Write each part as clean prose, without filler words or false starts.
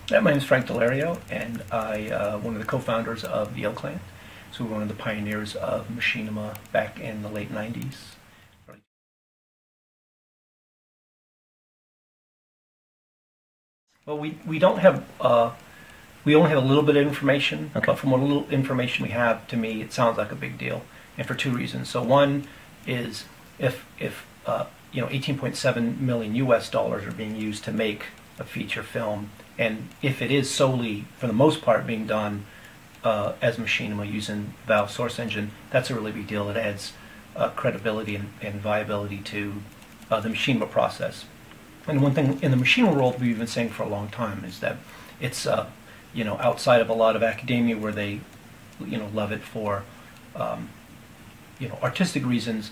Yeah, my name is Frank Dellario, and I one of the co-founders of the Ill Clan. So we're one of the pioneers of machinima back in the late '90s. Well, we don't have we only have a little bit of information, Okay. but from what little information we have, to me, it sounds like a big deal, and for two reasons. So one is if 18.7 million US dollars are being used to make a feature film, and if it is solely, for the most part, being done as machinima using Valve Source Engine, that's a really big deal. It adds credibility and viability to the machinima process. And one thing in the machinima world we've been saying for a long time is that it's outside of a lot of academia where they love it for artistic reasons.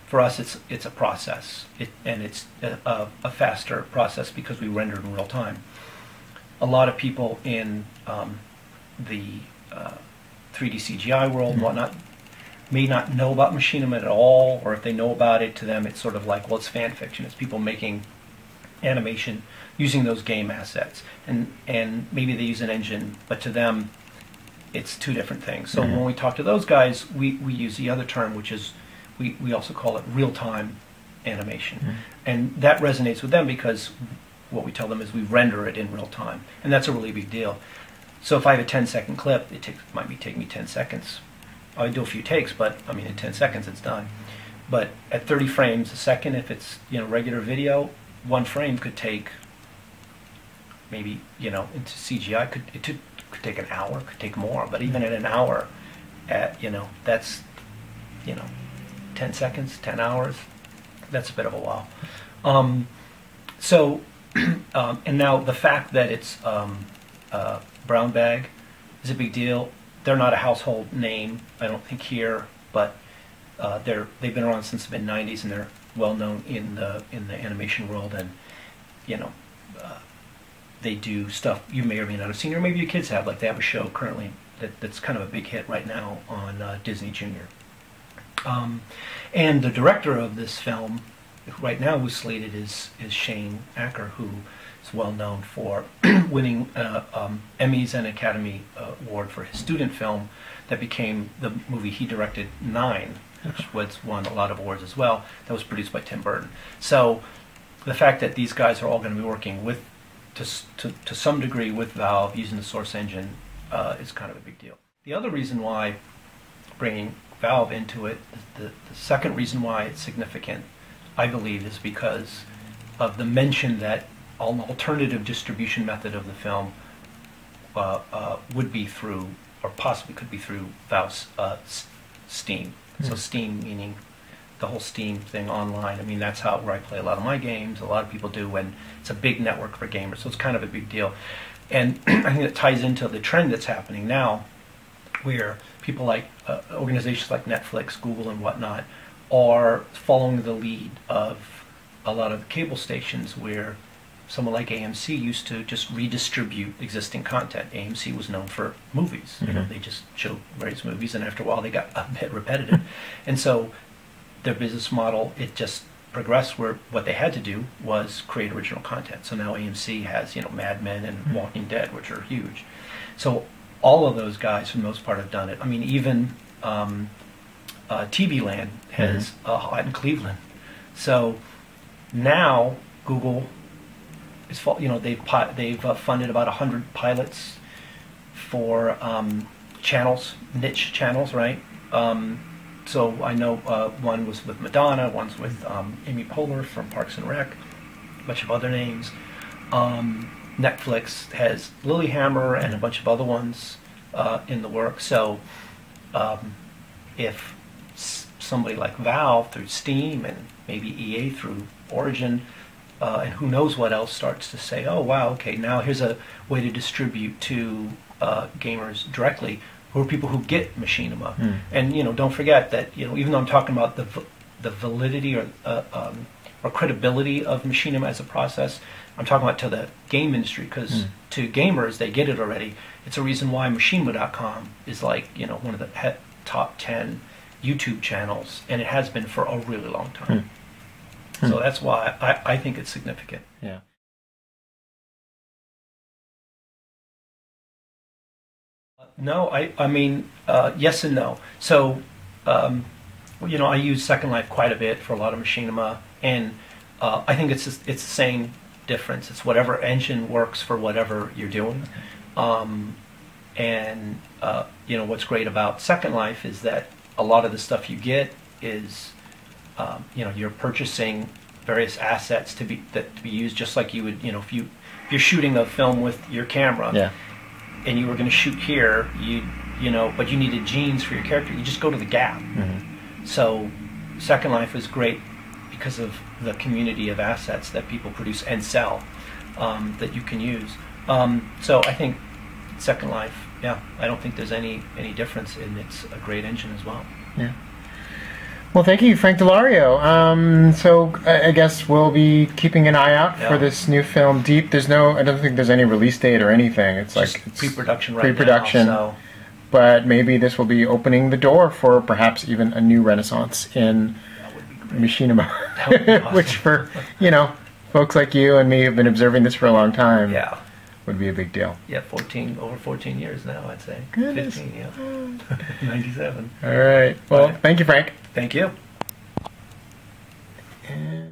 For us, it's a process, and it's a faster process because we render in real time. A lot of people in the 3D CGI world and whatnot may not know about machinima at all, or if they know about it, to them it's sort of like, well, it's fan fiction. It's people making animation using those game assets, and maybe they use an engine, but to them it's two different things. So when we talk to those guys, we use the other term, which is we also call it real-time animation, and that resonates with them because what we tell them is we render it in real time, and that's a really big deal. So if I have a 10-second clip, it might take me 10 seconds. I do a few takes, but I mean in 10 seconds it's done. But at 30 frames a second, if it's regular video, one frame could take maybe into CGI could take an hour, could take more. But even at an hour, that's 10 seconds, 10 hours. That's a bit of a while. And now the fact that it's Brown Bag is a big deal. They're not a household name, I don't think, here, but they've been around since the mid-90s, and they're well known in the animation world. And they do stuff you may or may not have seen, or maybe your kids have. Like, they have a show currently that's kind of a big hit right now on Disney Junior. And the director of this film right now who's slated is Shane Acker, who is well known for winning Emmys and Academy Award for his student film that became the movie he directed, 9, which won a lot of awards as well. That was produced by Tim Burton. So the fact that these guys are all going to be working with, to some degree, with Valve using the Source Engine is kind of a big deal. The other reason why bringing Valve into it, the second reason why it's significant, I believe, is because of the mention that an alternative distribution method of the film would be through, or possibly could be through, Valve's Steam. So Steam meaning the whole Steam thing online. I mean, that's where I play a lot of my games. A lot of people do, and it's a big network for gamers, so it's kind of a big deal. And I think it ties into the trend that's happening now, where people like organizations like Netflix, Google, and whatnot are following the lead of a lot of cable stations, where someone like AMC used to just redistribute existing content. AMC was known for movies. They just showed various movies, and after a while they got a bit repetitive. And so their business model, it just progressed, where what they had to do was create original content. So now AMC has Mad Men and Walking Dead, which are huge. So all of those guys, for the most part, have done it. I mean, even TV Land has a lot in Cleveland. So now Google is, they've funded about 100 pilots for channels, niche channels, right? So I know one was with Madonna, one's with Amy Poehler from Parks and Rec, a bunch of other names. Netflix has Lilyhammer and a bunch of other ones in the works. So if somebody like Valve through Steam, and maybe EA through Origin, and who knows what else, starts to say, oh wow, okay, now here's a way to distribute to gamers directly, who are people who get machinima. And don't forget that even though I'm talking about the validity or credibility of machinima as a process, I'm talking about to the game industry, because to gamers, they get it already. It's a reason why machinima.com is like one of the top 10 YouTube channels, and it has been for a really long time. So that's why I think it's significant. Yeah. No, I mean, yes and no. So, you know, I use Second Life quite a bit for a lot of machinima, and I think it's the same difference. It's whatever engine works for whatever you're doing. And you know, what's great about Second Life is that a lot of the stuff you get is, you know, you're purchasing various assets to be used just like you would, you know, if you're shooting a film with your camera. Yeah. And you were going to shoot here, you know, but you needed genes for your character. You just go to the Gap. So Second Life is great because of the community of assets that people produce and sell that you can use. So I think Second Life, yeah, I don't think there's any difference, and it's a great engine as well. Yeah. Well, thank you, Frank Dellario. So I guess we'll be keeping an eye out for this new film, Deep. I don't think there's any release date or anything. It's just like it's pre-production right pre-production. now. So. But maybe this will be opening the door for perhaps even a new renaissance in machinima, Awesome. which for, you know, folks like you and me who've been observing this for a long time, Yeah. would be a big deal. Yeah, over 14 years now, I'd say. Goodness. 15, yeah. 97. All right. Well, thank you, Frank. Thank you.